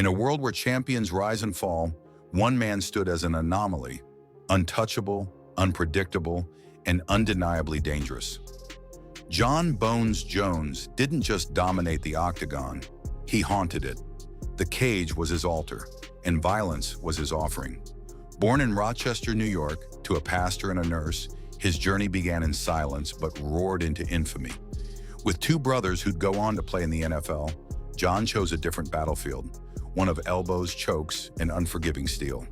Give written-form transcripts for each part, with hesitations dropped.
In a world where champions rise and fall, one man stood as an anomaly, untouchable, unpredictable, and undeniably dangerous. Jon Bones Jones didn't just dominate the octagon, he haunted it. The cage was his altar, and violence was his offering. Born in Rochester, New York, to a pastor and a nurse, his journey began in silence but roared into infamy. With two brothers who'd go on to play in the NFL, Jon chose a different battlefield, one of elbows, chokes, and unforgiving steel.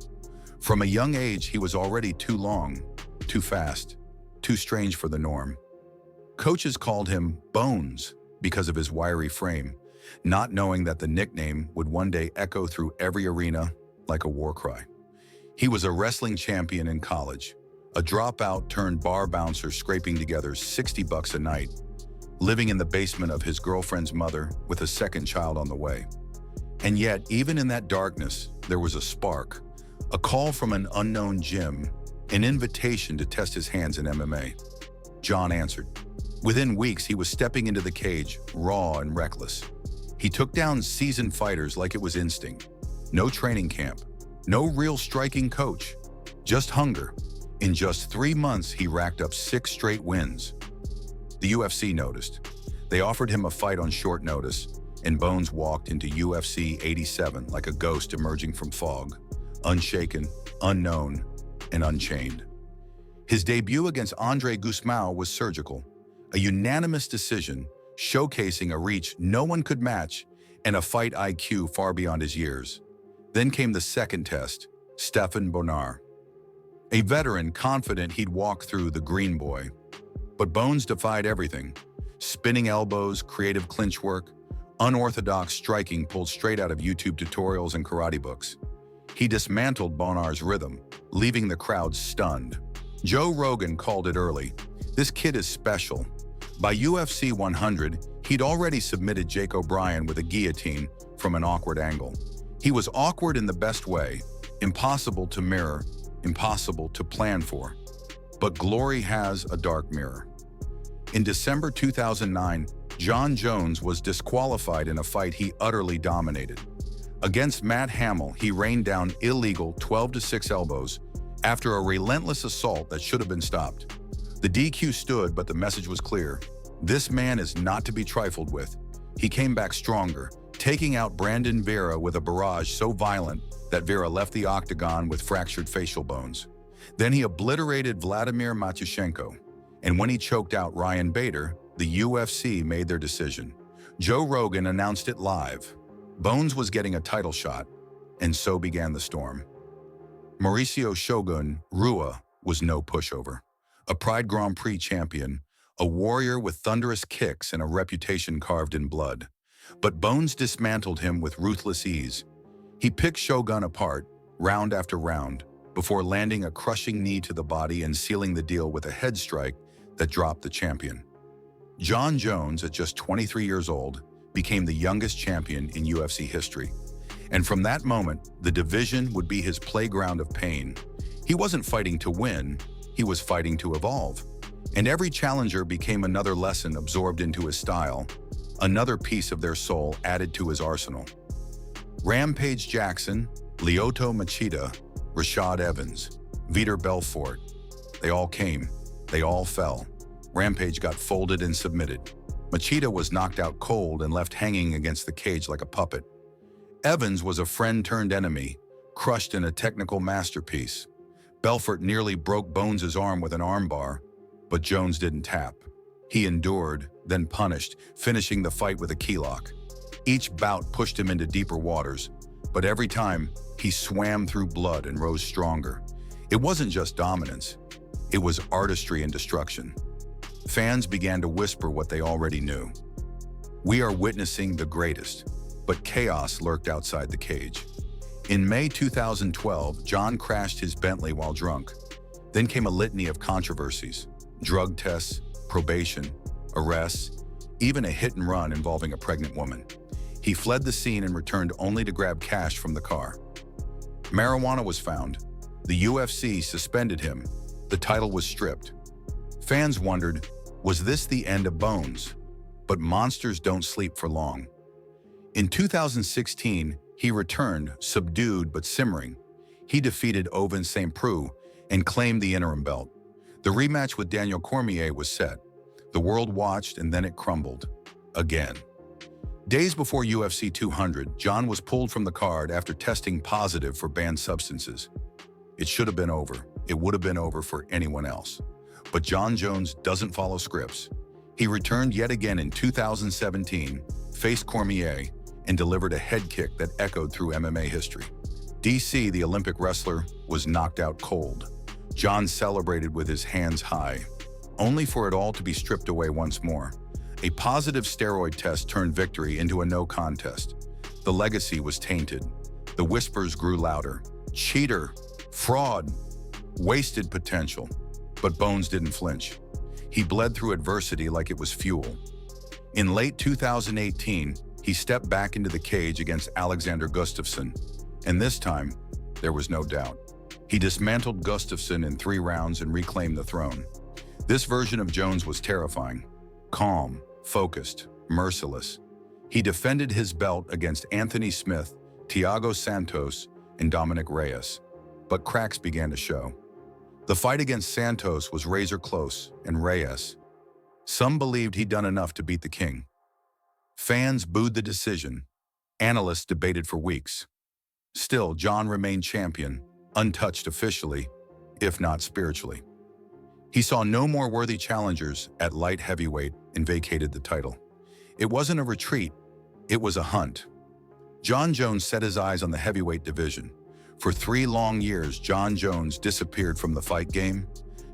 From a young age, he was already too long, too fast, too strange for the norm. Coaches called him Bones because of his wiry frame, not knowing that the nickname would one day echo through every arena like a war cry. He was a wrestling champion in college, a dropout turned bar bouncer scraping together $60 a night, living in the basement of his girlfriend's mother with a second child on the way. And yet, even in that darkness, there was a spark, a call from an unknown gym, an invitation to test his hands in MMA. Jon answered. Within weeks, he was stepping into the cage, raw and reckless. He took down seasoned fighters like it was instinct. No training camp, no real striking coach, just hunger. In just 3 months, he racked up 6 straight wins. The UFC noticed. They offered him a fight on short notice, and Bones walked into UFC 87 like a ghost emerging from fog, unshaken, unknown, and unchained. His debut against Andre Gusmão was surgical, a unanimous decision showcasing a reach no one could match and a fight IQ far beyond his years. Then came the second test, Stephan Bonnar, a veteran confident he'd walk through the Green Boy. But Bones defied everything. Spinning elbows, creative clinch work, unorthodox striking pulled straight out of YouTube tutorials and karate books. He dismantled Bonnar's rhythm, leaving the crowd stunned. Joe Rogan called it early. This kid is special. By UFC 100, he'd already submitted Jake O'Brien with a guillotine from an awkward angle. He was awkward in the best way, impossible to mirror, impossible to plan for. But glory has a dark mirror. In December 2009, Jon Jones was disqualified in a fight he utterly dominated. Against Matt Hamill, he rained down illegal 12-6 elbows after a relentless assault that should have been stopped. The DQ stood, but the message was clear. This man is not to be trifled with. He came back stronger, taking out Brandon Vera with a barrage so violent that Vera left the octagon with fractured facial bones. Then he obliterated Vladimir Matyushenko, and when he choked out Ryan Bader, the UFC made their decision. Joe Rogan announced it live. Bones was getting a title shot, and so began the storm. Mauricio Shogun Rua was no pushover. A Pride Grand Prix champion, a warrior with thunderous kicks and a reputation carved in blood. But Bones dismantled him with ruthless ease. He picked Shogun apart, round after round, before landing a crushing knee to the body and sealing the deal with a head strike that dropped the champion. Jon Jones, at just 23 years old, became the youngest champion in UFC history. And from that moment, the division would be his playground of pain. He wasn't fighting to win, he was fighting to evolve. And every challenger became another lesson absorbed into his style, another piece of their soul added to his arsenal. Rampage Jackson, Lyoto Machida, Rashad Evans, Vitor Belfort, they all came, they all fell. Rampage got folded and submitted. Machida was knocked out cold and left hanging against the cage like a puppet. Evans was a friend turned enemy, crushed in a technical masterpiece. Belfort nearly broke Bones' arm with an armbar, but Jones didn't tap. He endured, then punished, finishing the fight with a key lock. Each bout pushed him into deeper waters, but every time, he swam through blood and rose stronger. It wasn't just dominance, it was artistry and destruction. Fans began to whisper what they already knew. We are witnessing the greatest, but chaos lurked outside the cage. In May 2012, Jon crashed his Bentley while drunk. Then came a litany of controversies, drug tests, probation, arrests, even a hit and run involving a pregnant woman. He fled the scene and returned only to grab cash from the car. Marijuana was found. The UFC suspended him. The title was stripped. Fans wondered, was this the end of Bones? But monsters don't sleep for long. In 2016, He returned, subdued but simmering. He defeated Ovince St. Preux and claimed the interim belt. The rematch with Daniel Cormier was set. The world watched, and then it crumbled. Again. Days before UFC 200, Jon was pulled from the card after testing positive for banned substances. It should have been over. It would have been over for anyone else. But Jon Jones doesn't follow scripts. He returned yet again in 2017, faced Cormier, and delivered a head kick that echoed through MMA history. DC, the Olympic wrestler, was knocked out cold. Jon celebrated with his hands high, only for it all to be stripped away once more. A positive steroid test turned victory into a no contest. The legacy was tainted. The whispers grew louder. Cheater, fraud, wasted potential. But Bones didn't flinch. He bled through adversity like it was fuel. In late 2018, he stepped back into the cage against Alexander Gustafsson, and this time, there was no doubt. He dismantled Gustafsson in 3 rounds and reclaimed the throne. This version of Jones was terrifying. Calm, focused, merciless. He defended his belt against Anthony Smith, Thiago Santos, and Dominic Reyes. But cracks began to show. The fight against Santos was razor close, and Reyes. Some believed he'd done enough to beat the king. Fans booed the decision. Analysts debated for weeks. Still, Jon remained champion, untouched officially, if not spiritually. He saw no more worthy challengers at light heavyweight and vacated the title. It wasn't a retreat, it was a hunt. Jon Jones set his eyes on the heavyweight division. For 3 long years, Jon Jones disappeared from the fight game,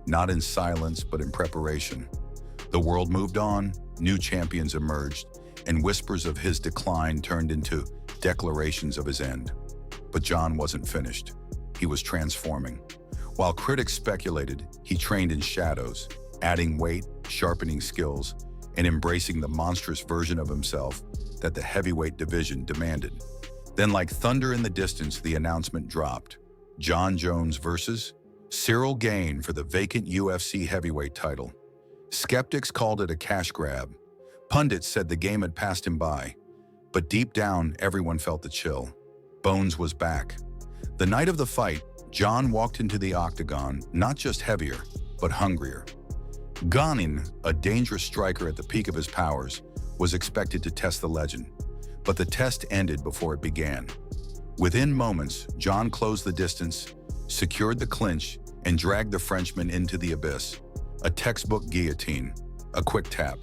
not in silence, but in preparation. The world moved on, new champions emerged, and whispers of his decline turned into declarations of his end. But Jon wasn't finished. He was transforming. While critics speculated, he trained in shadows, adding weight, sharpening skills, and embracing the monstrous version of himself that the heavyweight division demanded. Then, like thunder in the distance, the announcement dropped. Jon Jones versus Cyril Gane for the vacant UFC heavyweight title. Skeptics called it a cash grab. Pundits said the game had passed him by. But deep down, everyone felt the chill. Bones was back. The night of the fight, Jon walked into the octagon not just heavier, but hungrier. Gane, a dangerous striker at the peak of his powers, was expected to test the legend. But the test ended before it began. Within moments, Jon closed the distance, secured the clinch, and dragged the Frenchman into the abyss. A textbook guillotine, a quick tap.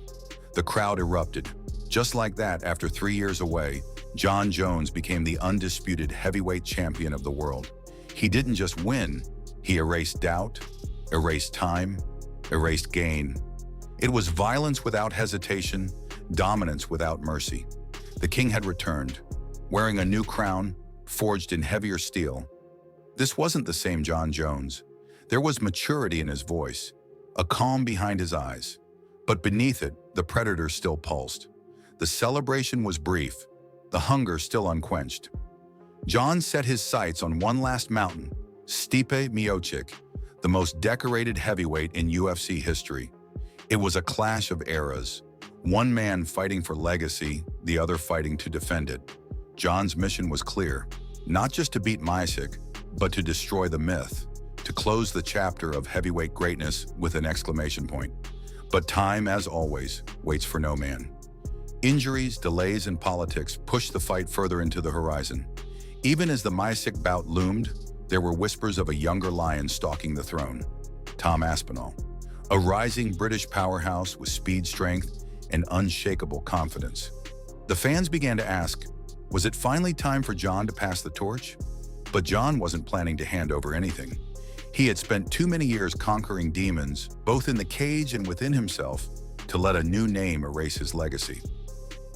The crowd erupted. Just like that, after 3 years away, Jon Jones became the undisputed heavyweight champion of the world. He didn't just win, he erased doubt, erased time, erased gain. It was violence without hesitation, dominance without mercy. The king had returned, wearing a new crown, forged in heavier steel. This wasn't the same Jon Jones. There was maturity in his voice, a calm behind his eyes. But beneath it, the predator still pulsed. The celebration was brief, the hunger still unquenched. Jon set his sights on one last mountain, Stipe Miocic, the most decorated heavyweight in UFC history. It was a clash of eras, one man fighting for legacy, the other fighting to defend it. Jon's mission was clear, not just to beat Miocic, but to destroy the myth, to close the chapter of heavyweight greatness with an exclamation point. But time, as always, waits for no man. Injuries, delays, and politics pushed the fight further into the horizon. Even as the Miocic bout loomed, there were whispers of a younger lion stalking the throne, Tom Aspinall, a rising British powerhouse with speed, strength, and unshakable confidence. The fans began to ask, was it finally time for Jon to pass the torch? But Jon wasn't planning to hand over anything. He had spent too many years conquering demons, both in the cage and within himself, to let a new name erase his legacy.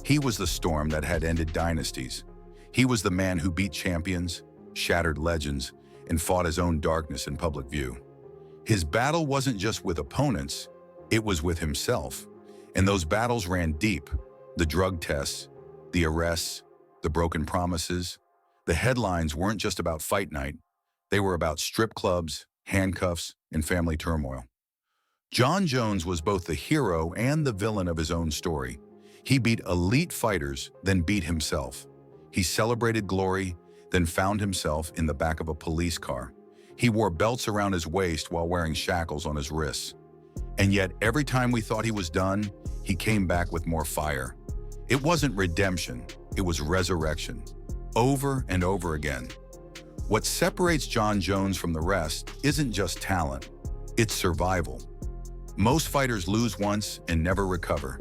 He was the storm that had ended dynasties. He was the man who beat champions, shattered legends, and fought his own darkness in public view. His battle wasn't just with opponents, it was with himself. And those battles ran deep. The drug tests, the arrests, the broken promises. The headlines weren't just about fight night. They were about strip clubs, handcuffs, and family turmoil. Jon Jones was both the hero and the villain of his own story. He beat elite fighters, then beat himself. He celebrated glory, then found himself in the back of a police car. He wore belts around his waist while wearing shackles on his wrists. And yet, every time we thought he was done, he came back with more fire. It wasn't redemption, it was resurrection. Over and over again. What separates Jon Jones from the rest isn't just talent, it's survival. Most fighters lose once and never recover.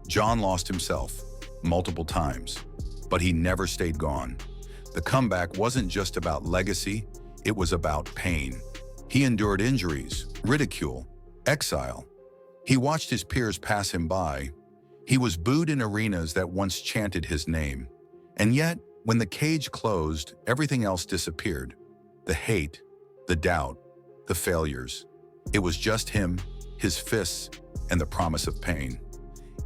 Jon lost himself multiple times, but he never stayed gone. The comeback wasn't just about legacy, it was about pain. He endured injuries, ridicule, exile. He watched his peers pass him by. He was booed in arenas that once chanted his name. And yet, when the cage closed, everything else disappeared. The hate, the doubt, the failures. It was just him, his fists, and the promise of pain.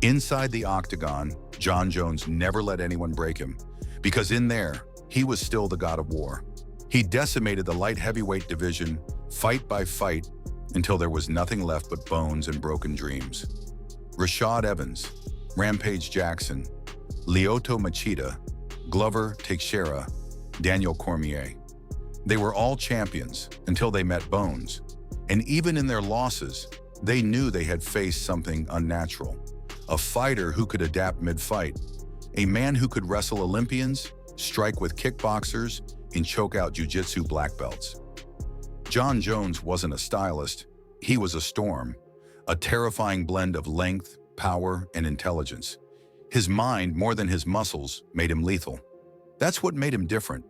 Inside the octagon, Jon Jones never let anyone break him, because in there, he was still the god of war. He decimated the light heavyweight division, fight by fight, until there was nothing left but bones and broken dreams. Rashad Evans, Rampage Jackson, Lyoto Machida, Glover Teixeira, Daniel Cormier. They were all champions until they met Bones. And even in their losses, they knew they had faced something unnatural. A fighter who could adapt mid-fight. A man who could wrestle Olympians, strike with kickboxers, and choke out jiu-jitsu black belts. Jon Jones wasn't a stylist, he was a storm. A terrifying blend of length, power, and intelligence. His mind, more than his muscles, made him lethal. That's what made him different.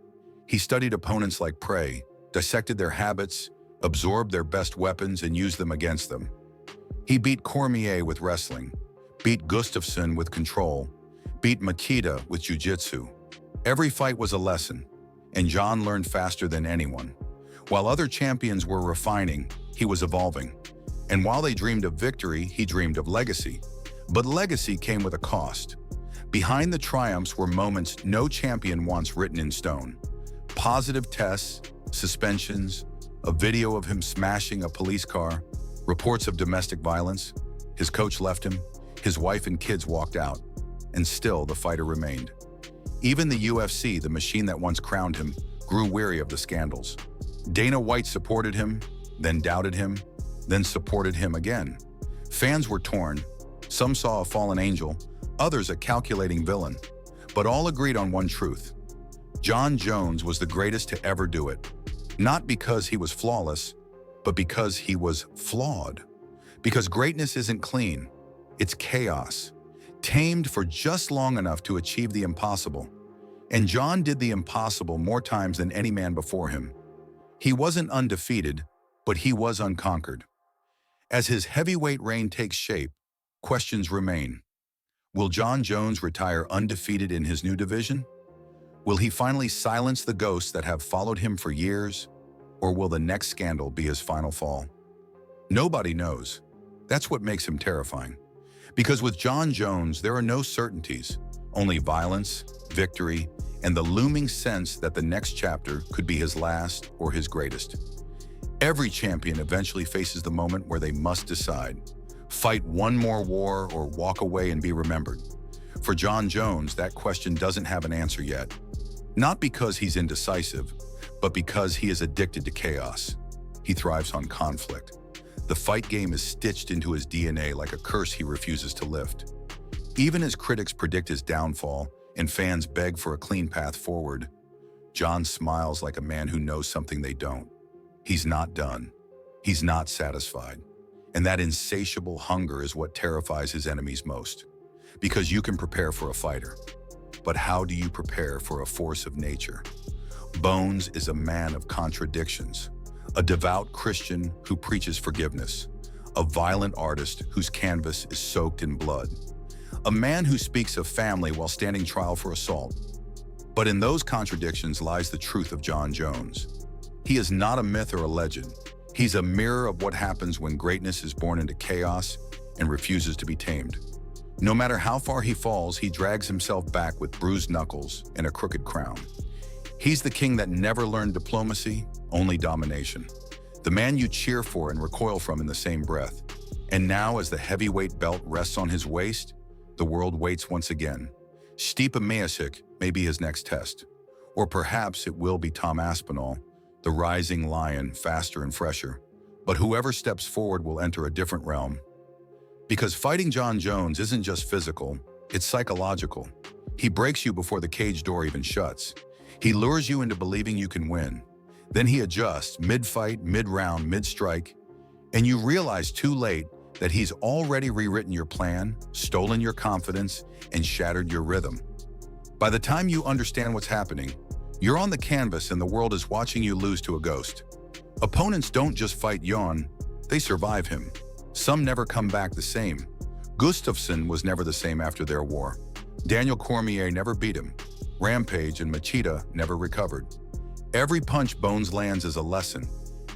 He studied opponents like prey, dissected their habits, absorbed their best weapons, and used them against them. He beat Cormier with wrestling, beat Gustafsson with control, beat Makita with jiu-jitsu. Every fight was a lesson, and Jon learned faster than anyone. While other champions were refining, he was evolving. And while they dreamed of victory, he dreamed of legacy. But legacy came with a cost. Behind the triumphs were moments no champion wants written in stone. Positive tests, suspensions, a video of him smashing a police car, reports of domestic violence. His coach left him, his wife and kids walked out, and still the fighter remained. Even the UFC, the machine that once crowned him, grew weary of the scandals. Dana White supported him, then doubted him, then supported him again. Fans were torn. Some saw a fallen angel, others a calculating villain. But all agreed on one truth. Jon Jones was the greatest to ever do it. Not because he was flawless, but because he was flawed. Because greatness isn't clean, it's chaos, tamed for just long enough to achieve the impossible. And Jon did the impossible more times than any man before him. He wasn't undefeated, but he was unconquered. As his heavyweight reign takes shape, questions remain. Will Jon Jones retire undefeated in his new division? Will he finally silence the ghosts that have followed him for years? Or will the next scandal be his final fall? Nobody knows. That's what makes him terrifying. Because with Jon Jones, there are no certainties, only violence, victory, and the looming sense that the next chapter could be his last or his greatest. Every champion eventually faces the moment where they must decide. Fight one more war or walk away and be remembered. For Jon Jones, that question doesn't have an answer yet. Not because he's indecisive, but because he is addicted to chaos. He thrives on conflict. The fight game is stitched into his DNA like a curse he refuses to lift. Even as critics predict his downfall and fans beg for a clean path forward, Jon smiles like a man who knows something they don't. He's not done. He's not satisfied. And that insatiable hunger is what terrifies his enemies most. Because you can prepare for a fighter, but how do you prepare for a force of nature? Bones is a man of contradictions, a devout Christian who preaches forgiveness, a violent artist whose canvas is soaked in blood, a man who speaks of family while standing trial for assault. But in those contradictions lies the truth of Jon Jones. He is not a myth or a legend. He's a mirror of what happens when greatness is born into chaos and refuses to be tamed. No matter how far he falls, he drags himself back with bruised knuckles and a crooked crown. He's the king that never learned diplomacy, only domination. The man you cheer for and recoil from in the same breath. And now, as the heavyweight belt rests on his waist, the world waits once again. Stipe Miocic, may be his next test. Or perhaps it will be Tom Aspinall, the rising lion, faster and fresher. But whoever steps forward will enter a different realm. Because fighting Jon Jones isn't just physical, it's psychological. He breaks you before the cage door even shuts. He lures you into believing you can win. Then he adjusts mid-fight, mid-round, mid-strike, and you realize too late that he's already rewritten your plan, stolen your confidence, and shattered your rhythm. By the time you understand what's happening, you're on the canvas and the world is watching you lose to a ghost. Opponents don't just fight Jon, they survive him. Some never come back the same. Gustafsson was never the same after their war. Daniel Cormier never beat him. Rampage and Machida never recovered. Every punch Bones lands is a lesson.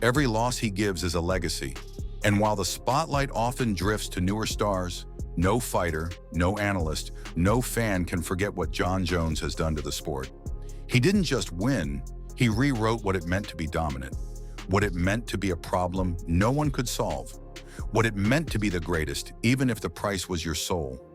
Every loss he gives is a legacy. And while the spotlight often drifts to newer stars, no fighter, no analyst, no fan can forget what Jon Jones has done to the sport. He didn't just win, he rewrote what it meant to be dominant, what it meant to be a problem no one could solve, what it meant to be the greatest, even if the price was your soul.